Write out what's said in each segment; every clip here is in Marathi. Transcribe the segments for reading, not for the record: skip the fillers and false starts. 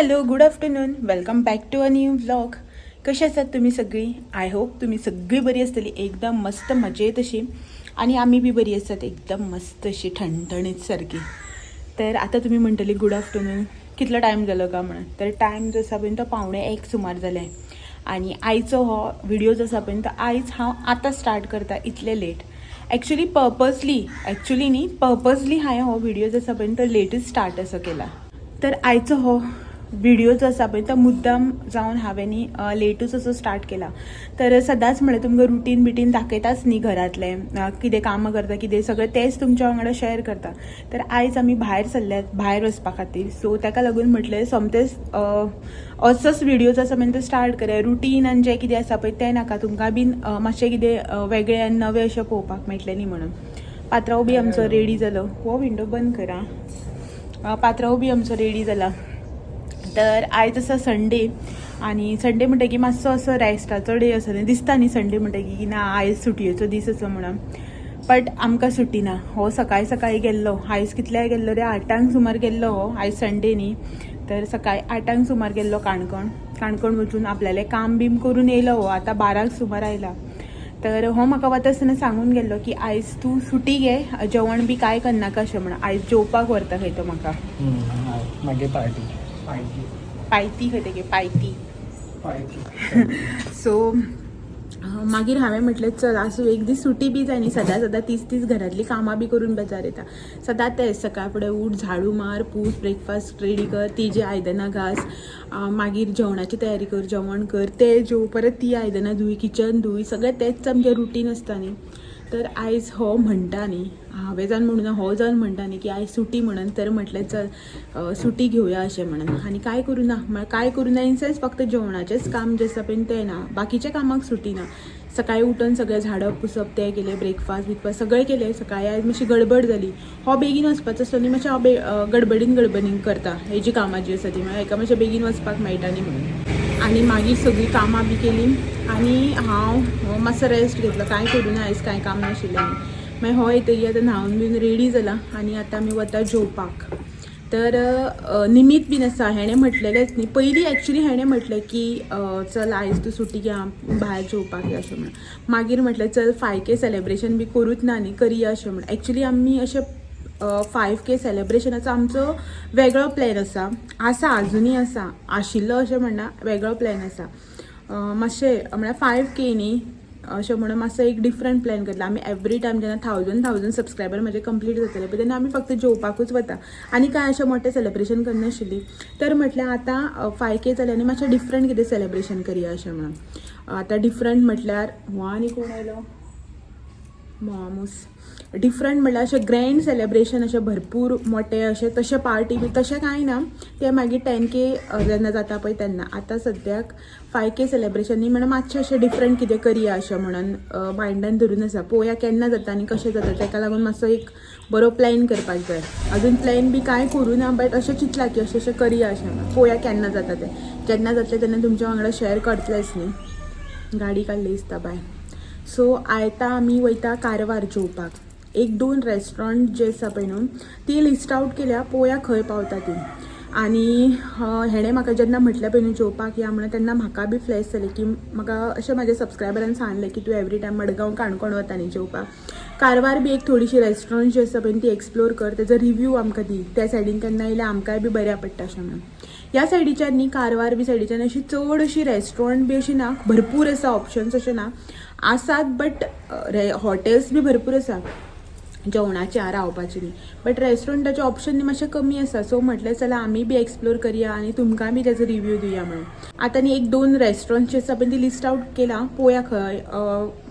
Hello, good afternoon. Welcome back to a new vlog. कशी आसात तुम्ही सगळी? आय होप तुम्ही सगळी बरी असतली, एकदम मस्त मजेत अशी. आणि आम्ही बी बरी असतात, एकदम मस्त अशी ठणठणीत सारखी. तर आता तुम्ही म्हणटली गुड आफ्टरनून, कितलो टायम जालो का म्हणून. तर टायम जो आसा पळय तो 12:45 सुमार जाले. आणि आयचो हो व्हिडिओ जो आसा पळय तो आयज हांव आतां स्टार्ट करता, इतले लेट. ॲक्च्युली पर्पजली हांवें हो व्हिडिओ जो आसा पळय तो लेटच स्टार्ट असो केला. तर आयचो हो व्हिडिओ जो आसा पळय तो मुद्दाम जावन हांवें लेटूच असो स्टार्ट केला. तर सदांच म्हणल्यार तुमकां रुटीन बिटीन दाखयताच न्ही घरांतलें, कितें कामां करता कितें सगळें तेंच तुमच्या वांगडा शेअर करता. तर आयज आमी भायर सरल्यात भायर वचपा खातीर. सो ताका लागून म्हटलें सोमतेच असोच व्हिडिओ जो आसा पळय तो स्टार्ट करूया. रुटीन आनी जें कितें आसा पळय तें नाका, तुमकां बीन मातशें कितें वेगळें आनी नवें अशें पळोवपाक मेळटलें न्ही म्हणून. पात्रांव बी आमचो रेडी जालो. हो विंडो बंद करा. पात्रांव बी आमचो रेडी जाला. तर आयज आसा संडे, आनी संडे म्हणटकीर मातसो असो रेस्टाचो डे असो न्ही दिसता न्ही संडे म्हणटकीर की ना आयज सुटयेचो दीस असो म्हणून. बट आमकां सुटी ना. हो सकाळीं गेल्लो. आयज कितल्याक गेल्लो रे? 8 सुमार गेल्लो हो. आयज संडे न्ही, तर सकाळीं 8 सुमार गेल्लो काणकोण वचून आपल्यालें काम बीम करून येयलो हो. आतां 12 सुमार आयला. तर हो म्हाका वता आसतना सांगून गेल्लो की आयज तूं सुटी घे, जेवण बी कांय करनाका अशें म्हणून. आयज जेवपाक व्हरता खंय तो म्हाका. मागीर पायती खंय तेगे पायती. सो मागीर हांवें म्हटलें चल आसूं, एक दीस सुटी बी जाय न्ही. सदां तीच घरांतली कामां बी करून बेजार येता. सदां तेंच सकाळ फुडें उठ, झाडू मार, पूस, ब्रेकफास्ट रेडी कर, ती जी आयदनां घास, मागीर जेवणाची तयारी कर, जेवण कर, तें जेव, परत ती आयदनां धुय, किचन धुय, सगळें तेंच आमचें रुटीन आसता न्ही. तर आयज हो म्हणटा न्ही, हांवें जावन म्हणून हो जावन म्हणटा न्ही की आयज सुटी म्हणून. तर म्हटलें चल सुटी घेवया अशें म्हणून. आनी काय करूं ना इन सेन्स फक्त जेवणाचेंच काम जें आसा पळय तें ना, बाकीच्या कामाक सुटी ना. सकाळीं उठून सगळें झाडप पुसप तें केलें, ब्रेकफास्ट सगळें केलें. सकाळीं आयज मातशी गडबड जाली. हो बेगीन वचपाचो आसलो न्ही, मातशें हांव गडबडीन करता हेजी कामां जी आसा ती, म्हळ्यार हेका मातशें बेगीन वचपाक मेळटा न्ही म्हणून. आनी मागीर सगळीं कामां बी केलीं आनी हांव मातसो रेस्ट घेतलो. कांय करूं ना आयज, कांय काम नाशिल्लें न्ही. मागीर हो येतकीर आतां न्हांवन बीन रेडी जाला आनी आतां आमी वता जेवपाक. तर निमीत बीन आसा, हेणें म्हटलेलेंच न्ही पयलीं. एक्चुली हेणें म्हटलें की चल आयज तूं सुटी घे, भायर जेवपाक या अशें म्हणून. मागीर म्हटलें चल 5K सेलेब्रेशन बी करूच ना न्ही, करया अशें म्हणून. एक्चुली आमी अशें 5K सेलेब्रेशनाचो आमचो वेगळो प्लॅन आसा अजुनूय आशिल्लो अशें म्हणना, वेगळो प्लॅन आसा. मातशें म्हळ्यार 5K न्ही अशें म्हणून मातसो एक डिफरंट प्लॅन करतलो आमी. एवरी टायम जेन्ना 1000 सबस्क्रायबर म्हजे कंप्लीट जातले पळय तेन्ना आमी फक्त जेवपाकूच वता आनी कांय अशें मोठें सेलेब्रेशन करनाशिल्ली. तर म्हटल्यार आतां 5K जालें आनी मातशें डिफरंट कितें सेलेब्रेशन करया अशें म्हणून. आतां डिफरंट म्हटल्यार हो आनी कोण आयलो मामूस. डिफरंट म्हटल्यार अशें ग्रँड सेलेब्रेशन, अशें भरपूर मोठें अशें तशें पार्टी बी तशें कांय ना. तें मागीर 10K जेन्ना जाता पळय तेन्ना. आतां सद्याक 5K सेलेब्रेशन न्ही म्हणून मातशें अशें डिफरंट कितें करया अशें म्हणून मायंडान धरून आसा. पळोवया केन्ना जाता आनी कशें जाता, ताका लागून मातसो एक बरो प्लॅन करपाक जाय. अजून प्लॅन बी कांय करूं ना, बट अशें चिंतलां की अशें करया अशें म्हणून. पळोवया केन्ना जाता तें. जेन्ना जातलें तेन्ना तुमच्या वांगडा शेअर करतलेंच न्ही. गाडी काडली दिसता बाय. सो आयतां आमी वयता कारवार जेवपाक. 1-2 रेस्टॉरंट जे आसा पळय न्हू ती लिस्ट आवट केल्या, पळोवया खंय पावता ती. आनी हेणें म्हाका जेन्ना म्हटलें पळय न्हू जेवपाक या म्हणून, तेन्ना म्हाका बी फ्लॅश जालें की म्हाका अशें म्हाज्या सबस्क्रायबरान सांगलें की तूं एवरी टायम मडगांव काणकोण वता न्ही जेवपाक. कारवार बी एक थोडीशी रेस्टॉरंट जी आसा पळय ती एक्सप्लोर कर, तेजो रिव्यू आमकां दी. त्या सायडीन केन्ना येयल्यार आमकांय बी बऱ्या पडटा अशें म्हणून. ह्या सायडीच्यान न्ही कारवार बी सायडीच्यान अशी चड अशी रेस्टॉरंट बी अशी ना, भरपूर आसा ऑप्शन्स अशें ना आसात, बट हॉटेल्स बी भरपूर आसा जेवणाची रावपाची न्ही, बट रेस्टॉरंटाचे ऑप्शन न्ही मातशें कमी आसा. सो म्हटलें चला आमी बी एक्सप्लोर करया आनी तुमकां बी तेजो रिव्यू दिवया म्हणून. आतां न्ही 1-2 रेस्टॉरंट जी आसा पळय ती लिस्ट आवट केला, पळोवया खंय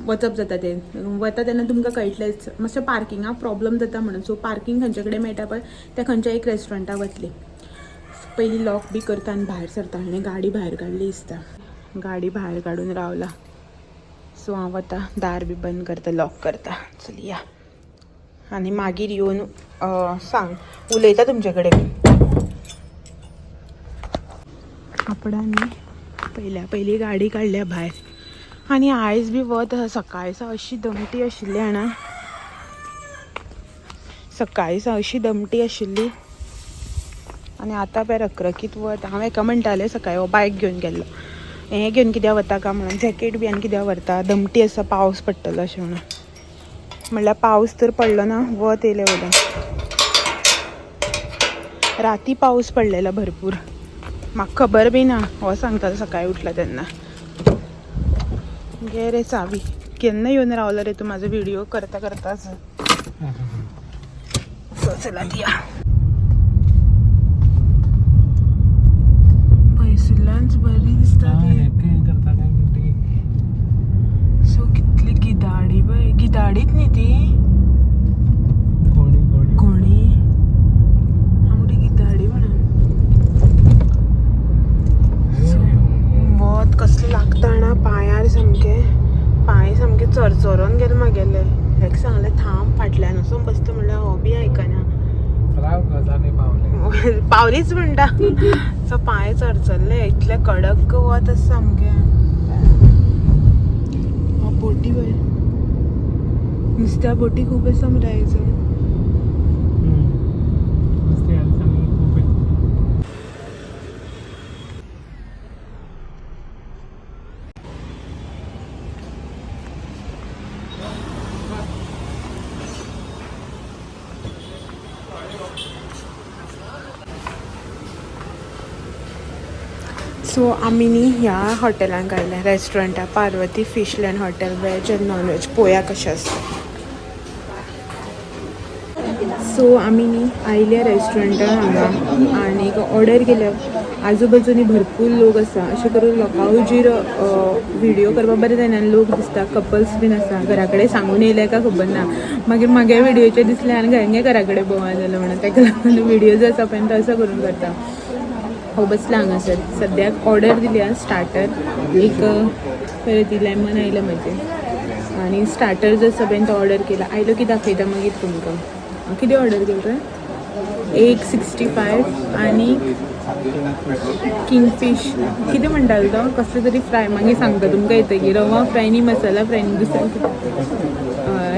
वचप जाता तें. वता तेन्ना तुमकां कळटलेंच. मातशें पार्किंगाक प्रॉब्लम जाता म्हणून. सो पार्किंग खंयचे कडेन मेळटा पळय त्या खंयच्या एक रेस्टॉरंटाक वतली. पयलीं लॉक बी करता आनी भायर सरता. हाणें गाडी भायर काडली दिसता. गाडी भायर काडून रावला. सो हांव आतां दार बी बंद करता, लॉक करता. चल या. आनी मागीर येवन सांग उलयता तुमचे कडेन. आपणांनी पयली गाडी काडल्या भायर. आनी आयज बी वत सकाळीं अशी दमटी आशिल्ली जाणा, सकाळीं अशी दमटी आशिल्ली. आणि आता पळय रखरखीत वत हांव एका म्हणटालें सकाळीं हो बायक घेवन गेल्लो हें घेवन कित्याक वता काय म्हणून जॅकेट बी आनी कित्याक व्हरता दमटी आसा पावस पडटलो अशें म्हणून म्हणल्यार पावस तर पडलो ना वत येयलें वयल्यान राती पावस पडलेलो भरपूर म्हाका खबर बी ना हो सांगतालो सकाळीं उठला तेन्ना घे रे चावी केन्ना येवन रावलो रे तूं म्हाजो व्हिडिओ करता करताच चला दिया पयसुल्ल्यानच बरी दिसता सो कितली गिदाडी पळय गिदाडीत न्ही ती कोणी आमची गिदाडी म्हणून वत कसलें लागता ना पांयार पांय सामके चरचरोन गेले म्हागेले हेका सांगलें थांब फाटल्यान वचून बसता म्हणल्यार हो बी आयकना पावलीच म्हणटा सो पांय चरचरले इतले कडक वत आसा सामकें बोटी पळय नुस्त्या बोटी खूब आसा मरे आयज सो आमी न्ही ह्या हॉटेलांक आयल्या रेस्टॉरंटा Parvati Fishland hotel veg and non veg पोया कशें आसता सो आमी न्ही आयल्या रेस्टॉरंटान हांगा आनी ऑर्डर केल्या आजू बाजूनी भरपूर लोक आसा अशें करून लोकां हुजीर व्हिडिओ करपाक बरें जायना आनी लोक दिसता कपल्स बीन आसा घरा कडेन सांगून येयल्या काय खबर ना मागीर म्हागे व्हिडिओचे दिसले आनी घरांगे घरा कडेन भोंवून जालें म्हणून ताका लागून व्हिडिओ जो आसा पळय तो असो करून करता हो बसला हांगासर सद्याक ऑर्डर दिल्या स्टार्टर एक परत लेमन आयलें म्हाजें आनी स्टार्टर जो आसा पळय तो ऑर्डर केला आयलो की दाखयता मागीर तुमकां कितें ऑर्डर केलें तुवें एक 65 आनी किंगफीश कितें म्हणटालो तो कसलो तरी फ्राय मागीर सांगता तुमकां येतकीर रवा फ्राय न्ही मसाला फ्राय न्ही दुसरें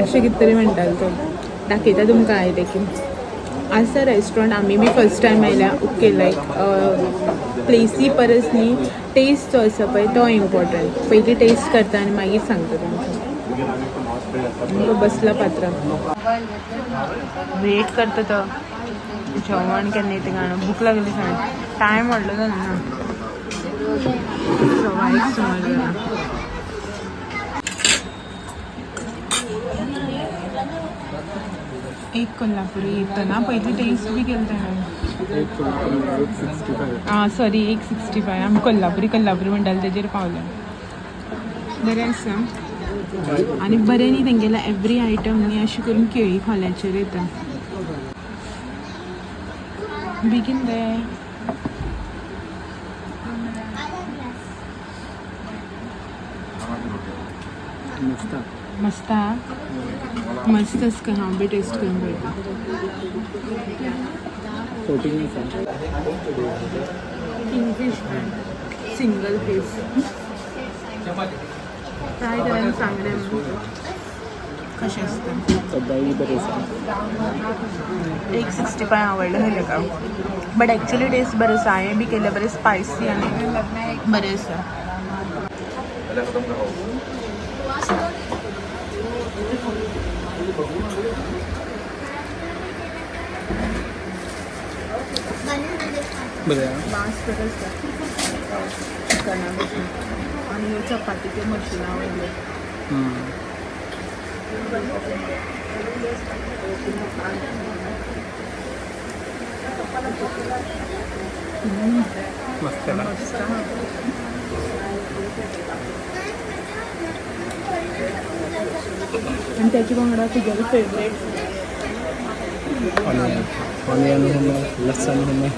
अशें कितें तरी म्हणटालो तो दाखयता तुमकां आयलें की आसा रेस्टॉरंट आमी बी फर्स्ट टायम आयल्या ओके लायक प्लेसी परस न्ही टेस्ट जो आसा पळय तो इम्पॉर्टंट पयलीं टेस्ट करता आनी मागीर सांगता तुमकां बसला पात्रां वेट करता तो जेवण केन्ना येता काय भूक लागली सांग टायम व्हडलो जालो ना सवायक सुमार जाला एक कोल्हापुरी येतना पयलीं टेस्ट बी केलं हां सॉरी 165 आमी कोल्हापुरी म्हणटाले तेजेर पावले बरें आसा आनी बरें न्ही तेंगेला एवरी आयटम न्ही अशें करून केळी खोल्याचेर येता बेगीन दे मस्त मस्त का हांव बी टेस्ट करून पळयता किंगफीश सिंगल पीस ट्राय करायला सांगले कशें आसता 165 आवडलं हे का बट ॲक्च्युली टेस्ट बरें आसा हांवें बी केलें बरें स्पायसी आनी बरें आसा मांस बरें आसा चिकना भशेन आनी ह्यो चपातीच्यो मशीन आवडल्यो मस्त आणि त्याची वांगडा तुझ्या फेवरेट ऑनियन hummus, लसूण hummus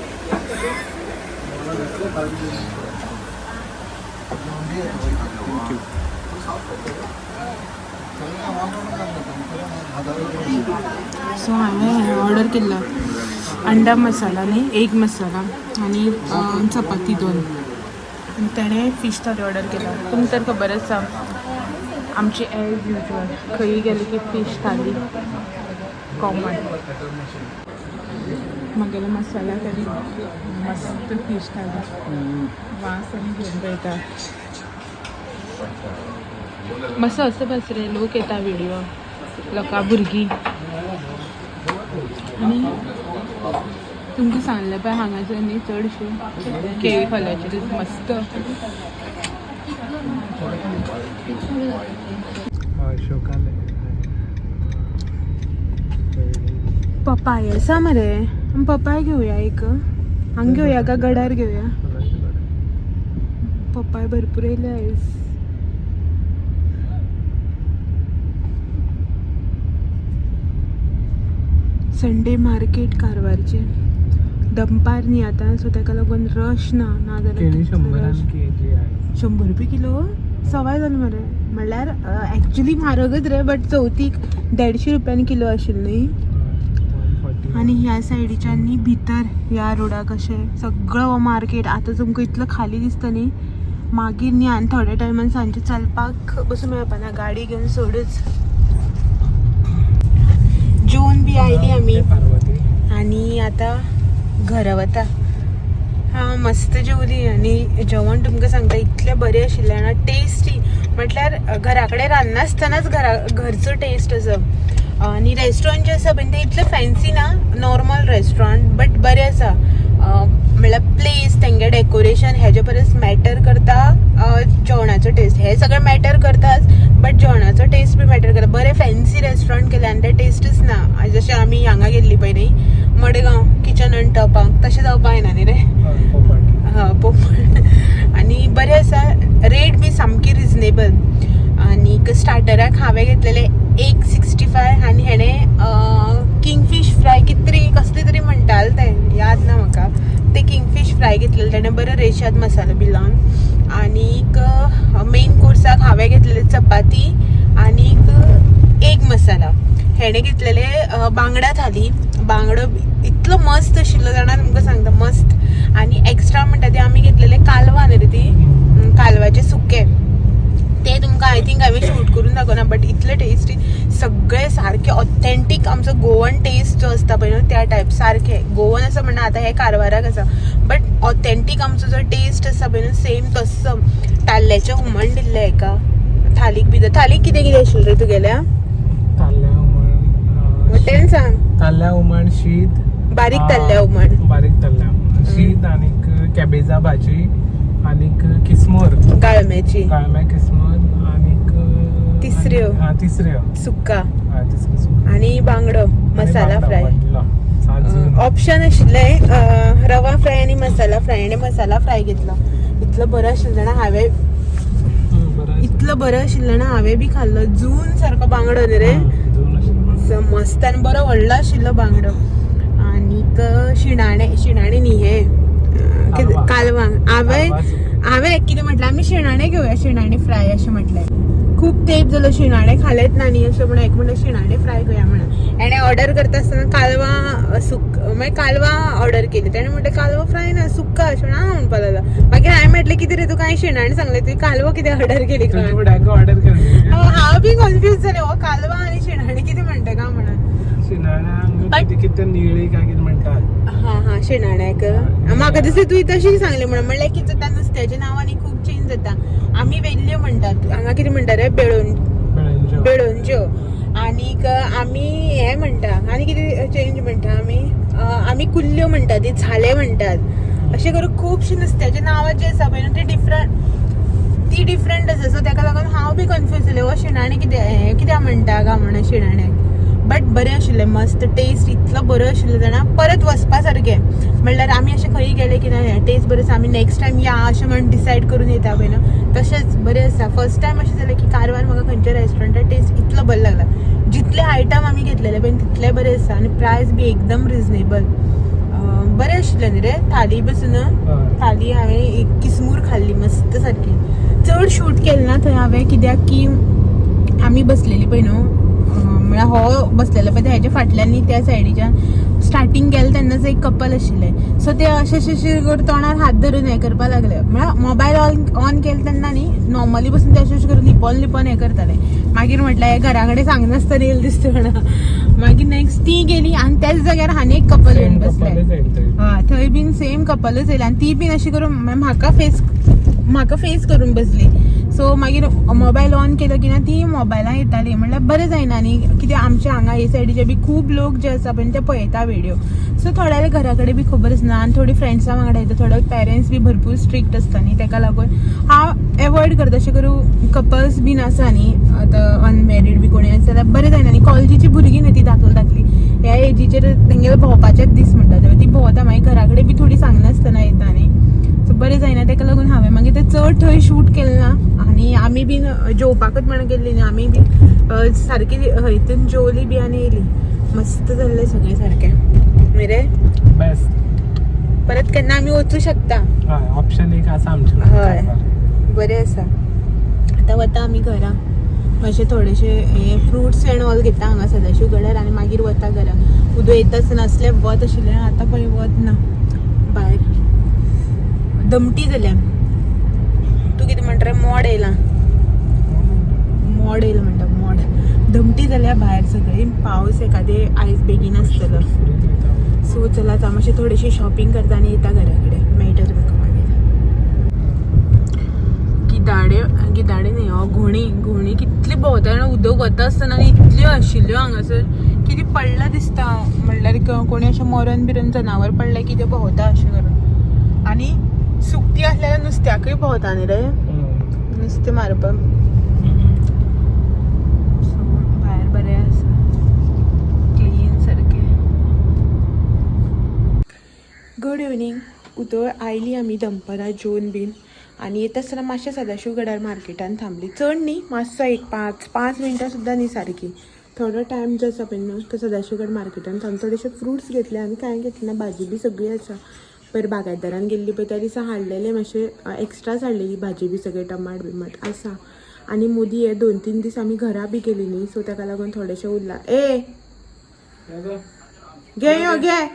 सो हांवें ऑर्डर केल्लो अंडा मसाला न्ही एग मसाला आनी चपाती 2 आनी तेणें फीश थाली ऑर्डर केला तुमकां तर खबर आसा आमची एज युजल खंय गेली की फीश थाली कॉमन मगेला मसाला करी मस्त फिश थाली वास आणि घेऊन येता मस्त असं बसरे लोक येता व्हिडिओ लोकां भुरगीं आनी तुमकां सांगलें पळय हांगासर न्ही चडशे केळी खोल्याचे मस्त पपाय आसा मरे पपाय घेऊया एक हांग घेऊया का गडार घेऊया पपाय भरपूर येयले आयज संडे मार्केट कारवारचे दंपार न्ही आतां सो ताका लागून रश ना जाल्यार 100 रुपये किलो सवाय जालें मरे म्हणल्यार एक्चुली म्हारगच रे बट चवथीक 150 रुपयांनी किलो आशिल्ली न्ही आनी ह्या सायडीच्यान न्ही भितर ह्या रोडाक अशें सगळो हो मार्केट आतां तुमकां इतलो खाली दिसता न्ही मागीर न्ही आनी थोड्या टायमान सांजचे चलपाक बसूं मेळपाना गाडी घेवन सोडूच जेवन बी आयली आमी आनी आतां घरा वता हा मस्त जेवली आनी जेवण तुमकां सांगता इतलें बरें आशिल्लें ना टेस्टी म्हटल्यार घरा कडेन रांदनासतनाच घरचो टेस्ट असो आनी रेस्टॉरंट जे आसा पळय तें इतलें फॅन्सी ना नॉर्मल रेस्टॉरंट बट बरें आसा म्हणल्यार प्लेस तेंगे डेकोरेशन हेजे परस मॅटर करता जेवणाचो टेस्ट हे सगळें मॅटर करताच बट जेवणाचो टेस्ट बी मॅटर करता बरें फॅन्सी रेस्टॉरंट केलें आनी तें टेस्टच ना जशें आमी हांगा गेल्ली पळय न्ही मडगांव किचन एंड टॉपाक तशें जावपा येना न्ही रे हा पोपट आनी बरें आसा रेट बी सामकी रिजनेबल आनी स्टार्टराक हांवें घेतलेले 165 आनी हेणें किंगफीश फ्राय कसले तरी म्हणटाले ते याद ना म्हाका ते किंगफीश फ्राय घेतलेले तेणें बरो रेशाद मसालो बी लावन आनीक मेन कोर्साक हांवें घेतलेले चपाती आनीक एग मसाला हेणें घेतलेले बांगडा थाली बांगडो इतलो मस्त आशिल्लो जाणा तुमकां सांगता मस्त आनी एक्स्ट्रा म्हणटा ते आमी घेतलेले कालवां न्ही रे ती कालवाचे सुके ते तुमकां आय थिंक हांवें शूट करून दाखोवना बट इतले टेस्टी सगळे सारके ऑथेंटीक आमचो गोवन टेस्ट जो आसता पळय न्हू त्या टायप सारके गोवन आसा म्हणना आतां हे कारवाराक आसा बट ऑथेंटीक आमचो जो टेस्ट आसा पळय न्हू सेम तस्सो ताल्ल्याचें हुमण दिल्लें एका थालीक भितर थालीक कितें कितें आशिल्लें रे तुगेल्या ताल्ल्या हुमण तें सांग ताल्ल्या हुमण शीत बारीक ताल्ल्या हुमण बारीक ताल्ल्या शीत आनीक कॅबेजा भाजी आनीक किसमूर गाळम्याची किसमूर आनीक तिसऱ्यो सुक्का आनी बांगडो मसाला फ्राय ऑप्शन आशिल्ले रवा फ्राय आनी मसाला फ्राय आनी मसाला फ्राय घेतलो इतलो बरो आशिल्लो ना हांवें बी खाल्लो जून सारको बांगडो न्ही रे मस्त आनी बरो व्हडलो आशिल्लो बांगडो आनीक शिणाणे न्ही हे कालवां हांवें कितें म्हटलें आमी शिणाणे घेवया शिणाणे फ्राय अशें म्हटलें खूब तेंप जालो शिणाणे खालेत ना न्ही अशें म्हणून एक म्हणलें शिणाणे फ्राय घेवया म्हणून हेणें ऑर्डर करता आसतना मागीर कालवां ऑर्डर केली तेणें म्हटलें कालवां फ्राय ना सुक्का अशें म्हणून हांव म्हणपा लागलो मागीर हांवें म्हटलें कितें रे तुका हांवें शिणाणे सांगलें तुवें कालवो कितें ऑर्डर केली ऑर्डर केली हांव बी कन्फ्यूज जालें हो कालवां आनी शिणाणे कितें म्हणटा काय म्हणून कितें निळी काय कितें म्हणटात हा शिणाण्याक म्हाका दिसलें तुवें तशी सांगलें म्हणल्यार कितें जाता नुस्त्याच्या नांवांनी खूब चेंज जाता आमी वेल्ल्यो म्हणटात हांगा कितें म्हणटा रे बेळोंज्यो आनीक आमी हे म्हणटा आनी कितें चेंज म्हणटा आमी कुल्ल्यो म्हणटात ती झाले म्हणटात अशें करून खुबशे नुस्त्याचे नांवां जे आसा पळय ती डिफरंट आसा सो ताका लागून हांव बी कन्फ्यूज जालें हो शिणाणे कित्याक म्हणटा काय म्हणून शिणाण्याक बट बरें आशिल्लें मस्त टेस्ट इतलो बरो आशिल्लो जाणा परत वचपा सारकें म्हणल्यार आमी अशें खंय गेले की ना टेस्ट बरो आसा आमी नेक्स्ट टायम या अशें म्हणून डिसायड करून येता पळय ना तशेंच बरें आसा फर्स्ट टायम अशें जालें की कारवार म्हाका खंयच्या रेस्टॉरंटात टेस्ट इतलो बरो लागला जितले आयटम आमी घेतलेले पळय तितले बरे आसा आनी प्रायस बी एकदम रिजनेबल बरें आशिल्लें न्ही रे थाली बसून थाली हांवें किसमूर खाल्ली मस्त सारकी चड शूट केलें ना थंय हांवें कित्याक की आमी बसलेली पळय न्हू म्हळ्यार हो बसलेलो पळय हेच्या फाटल्यान न्ही त्या सायडीच्यान स्टार्टिंग केलं तेन्नाच एक कपल आशिल्लें सो ते अशें तोंडार हात धरून हें करपाक लागले म्हळ्यार मोबायल ऑन केले तेन्ना न्ही नॉर्मली बसून ते अशें करून लिपोन हें करताले मागीर म्हटलें हे घरा कडेन सांगनासतना येयला दिसता म्हणा मागीर नेक्स्ट ती गेली आनी त्याच जाग्यार आनी एक कपल येवन बसले हा थंय बीन सेम कपलच येयले आनी ती बीन अशी करून म्हाका फेस करून बसली सो मागीर मोबायल ऑन केलो की ना ती मोबायलान येताली म्हणल्यार बरें जायना न्ही कित्याक आमच्या हांगा हे सायडीचे बी खूब लोक जे आसा पळय ते पळयता व्हिडिओ सो थोड्याले घरा कडेन बी खबर आसना आनी थोडी फ्रेंड्सां वांगडा येता थोडे पेरेंट्स बी भरपूर स्ट्रिक्ट आसता न्ही तेका लागून हांव एवॉयड करता अशें करून कपल्स बीन आसा न्ही आतां अनमॅरीड बी कोणी आसा जाल्यार बरें जायना न्ही कॉलेजीची भुरगीं न्ही ती धाकली ह्या एजीचेर तेंगेले भोंवपाचेच दीस म्हणटा ती भोंवता मागीर घरा कडेन बी थोडी सांगनासतना येता न्ही सो बरें जायना तेका लागून हांवें मागीर ते चड थंय शूट केलें ना आनी आमी बीन जेवपाकूच म्हणून गेल्ली न्ही आमी बी सारकी हयतून जेवली बी आनी येयली मस्त जाल्लें सगळें सारकें मिरे बेस्ट परत केन्ना आमी वचूं शकता ऑप्शन एक आसा आमचे हय बरें आसा आतां वता आमी घरा मातशे थोडेशे हे फ्रुट्स एंड ऑल घेता हांगा सदाशिव गड्यार आनी मागीर वता घरा उदो येता आसतना असलें वत आशिल्लें आतां पळय वत ना भायर दमटी जाल्या तूं कितें म्हणटा मोड येयला म्हणटा मोड दमटी जाल्या भायर सगळी पावस एखादे आयज बेगीन आसतलो सो चला आता मातशें थोडीशी शॉपिंग करता आनी येता घरा कडेन मेळटा तुमकां मागीर गिदाडे न्ही घोणी कितली भोंवता उदक वता आसतना इतल्यो आशिल्ल्यो हांगासर कितें पडला दिसता म्हणल्यार कोणी अशें मरण बिरण जनावर पडलें की तें भोंवता अशें करून आनी सुकती आसल्यार नुस्त्याकूय भोंवता न्ही रे नुस्तें मारपाक भायर बरें आसा क्लीन सारकें गुड इवनिंग उतर आयली आमी दनपारां जेवन बीन आनी येता आसतना मातशें सदाशिव गड्यार मार्केटान थांबली चड न्ही मातसो एक 5 मिनटां सुद्दां न्ही सारकी थोडो टायम जो आसा पळय न्हू तो सदाशिवगड मार्केटान थांबले थोडेशे फ्रुट्स घेतले आनी कांय घेतले ना भाजी बी सगळी आसा पर बागायतदारान गेल्ली पळय त्या दिसा हाडलेले मातशे एक्स्ट्राच हाडलेली भाजी बी सगळे टमाट बिमाट आसा आनी मोदी हे 2-3 दीस आमी घरा बी गेली न्ही सो ताका लागून थोडेशे उरला घे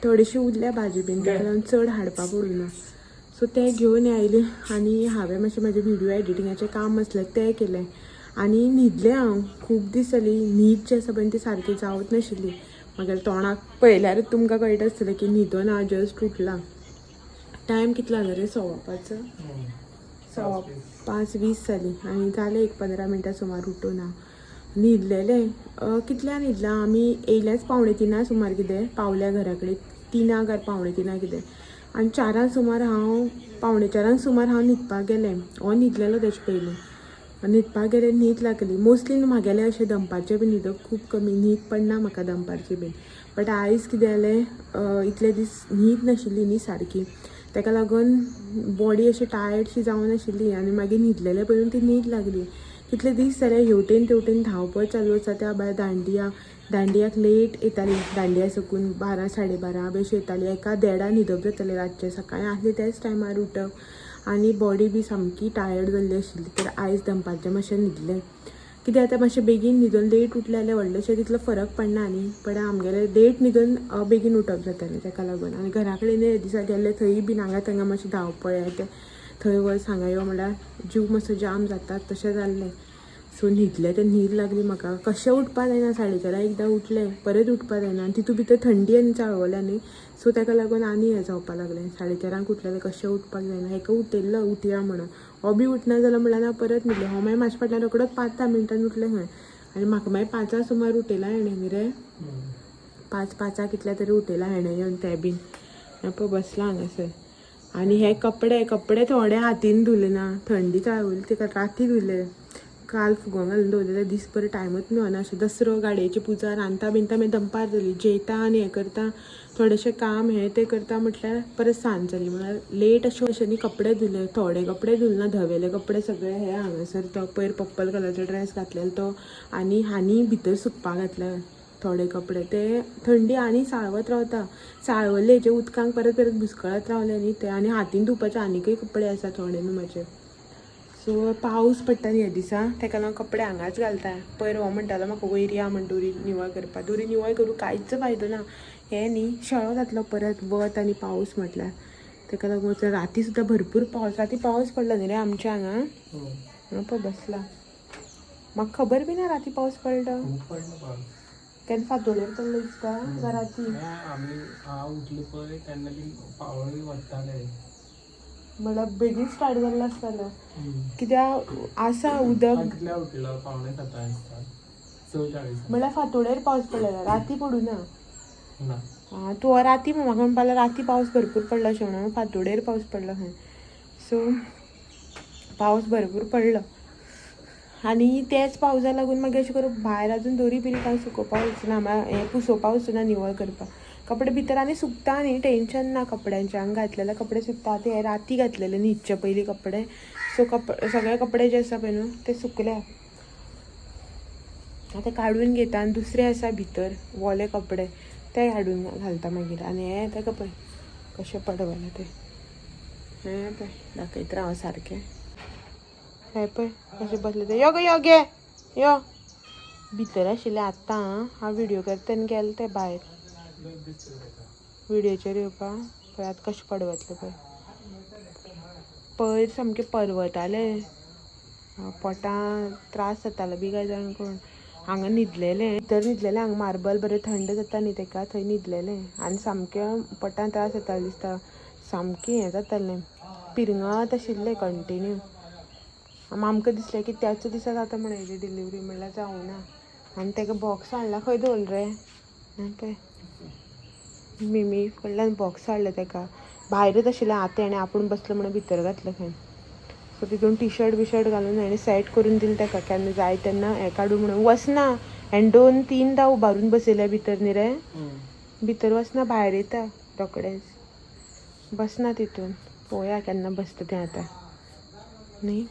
थोडीशी उरल्या भाजी बीन ताका लागून चड हाडपा पडूना सो ते घेवन आयले आनी हांवें मातशें म्हाजें व्हिडिओ एडिटिंगाचें काम आसलें तें केलें आनी न्हिदलें हांव खूब दीस जाली न्हीद जी आसा पळय ती सारकी जावच नाशिल्ली म्हागेल्या तोंडाक पळयल्यारूच तुमकां कळटा आसतलें की न्हिदोन हांव जस्ट उठलां टायम कितलो जाला रे 5:20 जाली आनी जालें एक 15 मिनटां सुमार उठून हांव न्हिदलेलें कितल्यान न्हिदलां आमी येयल्याच 2:45 सुमार कितें पावल्या घरा कडेन 3 काय 3:45 कितें आनी 4 सुमार हांव 3:45 सुमार हांव न्हिदपाक गेलें न्हिदलेलो तेजे पयलीं न्हिदपाक गेलें न्हीद लागली मोस्टली म्हागेलें अशें दनपारचें बीन न्हिदप खूब कमी न्हीद पडना म्हाका दनपारची बीन बट आयज कितें जालें इतले दीस न्हीद नाशिल्ली न्ही सारकी ताका लागून बॉडी अशी टायर्डशी जावन आशिल्ली आनी मागीर न्हिदलेलें पळोवन ती न्हीद लागली कितले दीस जाले हेवटेन तेवटेन धांवपळ चालू आसा त्या भायर दांडियाक लेट येताली दांडिया सकून 12-12:30 बी अशी येताली एका 1:30 न्हिदप जातालें रातचें सकाळीं आसली त्याच टायमार उठप आनी बॉडी बी सामकी टायर्ड जाल्ली आशिल्ली तर आयज दनपारचें मातशें न्हिदलें कित्याक आतां मातशें बेगीन न्हिदून लेट उठलें जाल्यार व्हडलेशें तितलो फरक पडना न्ही पण आमगेलें लेट न्हिदून बेगीन उठप जातालें ताका लागून आनी घरा कडेन हे दिसा गेल्ले थंय बीन हांगा थंगा मातशें धांवपळ तें थंय वच हांगा यो म्हणल्यार जीव मातसो जाम जाता तशें जाल्लें सो न्हिदलें तें न्हीद लागली म्हाका कशें उठपा जायना 4:30 एकदां उठलें परत उठपा जायना आनी तितून भितर थंडी आनी चाळवल्या न्ही सो ताका लागून आनी हें जावपा लागलें 4:30 उठलेलें कशें उठपाक जायना हेका उठयल्लो उठया म्हणून हो बी उठना जाल्यार म्हणल्यार परत न्हिदलें हो मागीर म्हाज्या फाटल्यान रोखडोच 5-10 मिनटांनी उठलें खंय आनी म्हाका मागीर 5 सुमार उठयलां हेणें न्ही रे 5 कितल्या तरी उठयलां हेणें येवन तें बीन हें पळय बसलां हांगासर आनी हे कपडे थोडे हातीन धुले ना थंडी चाळवली तेका राती धुले काल फुगो घालून दवरलेले दीसभर टायमूच मेळना अशें दसरो गाडयेची पुजा रांदता बिनता मागीर दनपार जाली जेयता आनी हें करता थोडेशें काम हें तें करता म्हटल्यार परत सांज जाली म्हळ्यार लेट अशें न्ही कपडे धुले थोडे कपडे धुले ना धवेले कपडे सगळे हे हांगासर तो पयर पर्पल कलरचो ड्रेस घातलेलो तो आनी हानी भितर सुकपाक घातले थोडे कपडे ते थंडी आनी साळवत रावता साळवले हेजे उदकांक परत भुस्कळत रावले न्ही ते आनी हातीन धुवपाचे आनीकय कपडे आसा थोडे न्हू म्हाजे सो पावस पडटा न्ही ह्या दिसा ताका लागून कपडे हांगाच घालता पयर हो म्हणटालो म्हाका वयर या म्हण दोरी निवळ करपा दोरी निवळ करूं कांयच फायदो ना हे न्ही शेळो जातलो परत वत आनी पावस म्हटल्यार ताका लागून राती सुद्दां भरपूर पावस राती पावस पडलो न्ही रे आमच्या हांगा पळय बसला म्हाका खबर बी ना राती पावस पडलो केन्ना फांतोडेर पडलो दिसता काय राती आम्ही उठले पळय तेन्ना बी पावळी वताले म्हणल्यार बेगीन स्टार्ट जाल्लो आसतलो कित्याक आसा उदक कितल्या उठलो 6:45 44 म्हणल्यार फांतोडेर पावस पडलेलो राती पडूं ना ना तूं राती म्हाका म्हणपाक राती पावस भरपूर पडलो अशें म्हणून फांतोडेर पावस पडलो खंय सो पावस भरपूर पडलो आनी तेच पावसा लागून मागीर अशें करून भायर आजून दोरी बिरी कांय सुकोवपाक वचना हें पुसोवपाक वचना निवळ करपाक कपडे भितर आनी सुकता न्ही टेंशन ना कपड्यांचें हांगा घातलेले कपडे सुकता ते राती घातलेले न्हिदचे पयलीं कपडे सो सगळे कपडे जे आसा पळय न्हू ते सुकल्या आतां काडून घेता आनी दुसरे आसा भितर वोले कपडे ते हाडून घालता मागीर आनी हें ताका पळय कशें पडवलें तें हें पळय दाखयत राव सारकें हें पळय कशें बसलें तें यो गो यो गे यो भितर आशिल्लें आतां हांव व्हिडिओ करता तेन्ना गेलें तें भायर व्हिडिओचेर येवपाक पळय आतां कशें पडवतलें पळय पयर सामकें परवताले पोटां त्रास जातालो बी काय जाण कोण हांगा न्हिदलेलें भितर न्हिदलेलें हांगा मार्बल बरें थंड जाता न्ही ताका थंय न्हिदलेलें आनी सामकें पोटां त्रास जातालो दिसता सामकें हें जातालें पिरंगत आशिल्लें कंटिन्यू आमकां दिसलें की त्याच दिसा जाता म्हणून हेजी डिलिव्हरी म्हणल्यार जावना आनी ताका बॉक्स हाडला खंय दवरलें रे पळय मिमी कडल्यान बॉक्स हाडलें ताका भायरच आशिल्लें आतां ताणें आपूण बसलो म्हणून भितर घातलें खंय सो तितून टी शर्ट बिशर्ट घालून हाणें सेट करून दिलें ताका केन्ना जाय तेन्ना हें काडूं म्हणून वचना हांवें 2-3दां उबारून बसयल्या भितर न्ही रे भितर वचना भायर येता रोकडेंच बसना तितून पळोवया केन्ना बसता तें आतां न्ही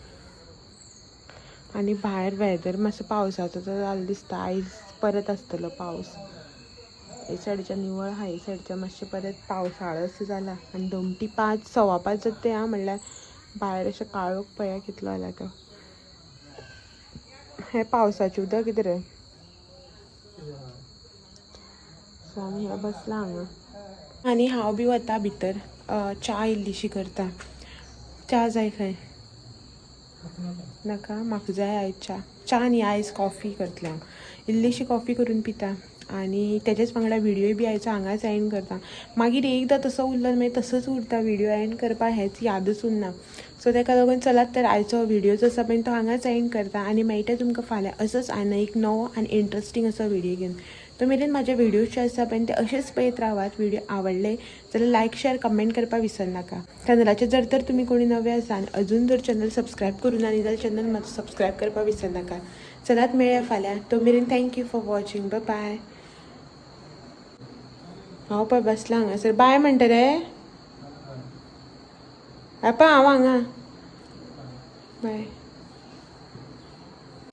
आनी भायर वेदर मातसो पावसाचो जालो दिसता आयज परत आसतलो पावस हे सायडीच्या निवळ आहा हे सायडीच्या मातशें परत पावसाळो असो जाला आनी 5:05 5:15 जाता तें म्हणल्यार भायर अशें काळोख पळया कितलो जाला तो हें पावसाचें उदक कितें रे सो आमी हे बसला हांगा आनी हांव बी वता भितर च्या इल्लीशी करता च्या जाय खंय नाका म्हाका जाय आयज च्या न्ही आयज कॉफी करतलें हांव इल्लीशी कॉफी करून पिता आनी तेजेच वांगडा व्हिडिओय बी आयचो हांगाच एंड करता मागीर एकदां तसो उरलो मागीर तसोच उरता व्हिडिओ एंड करपाक हेच यादच उरना सो ताका लागून चलात तर आयचो व्हिडिओ जो आसा पळय तो हांगाच एंड करता आनी मेळटा तुमकां फाल्यां असोच आनी एक नवो आनी इंट्रस्टींग असो व्हिडिओ घेवन तो मेरेन म्हाजे व्हिडिओज जे आसा पळय ते अशेंच पळयत रावात व्हिडिओ आवडले जाल्यार लायक शेअर कमेंट करपाक विसरनाका चॅनलाचेर जर तर तुमी कोणी नवे आसा आनी अजून जर चॅनल सबस्क्रायब करूना न्ही जाल्यार चॅनल म्हाजो सबस्क्रायब करपाक विसरनाका चलात मेळया फाल्यां तो मेरेन थँक्यू फॉर वॉचिंग बाय हांव पळय बसलां हांगासर बाय म्हणटा रे हांव हांगा बाय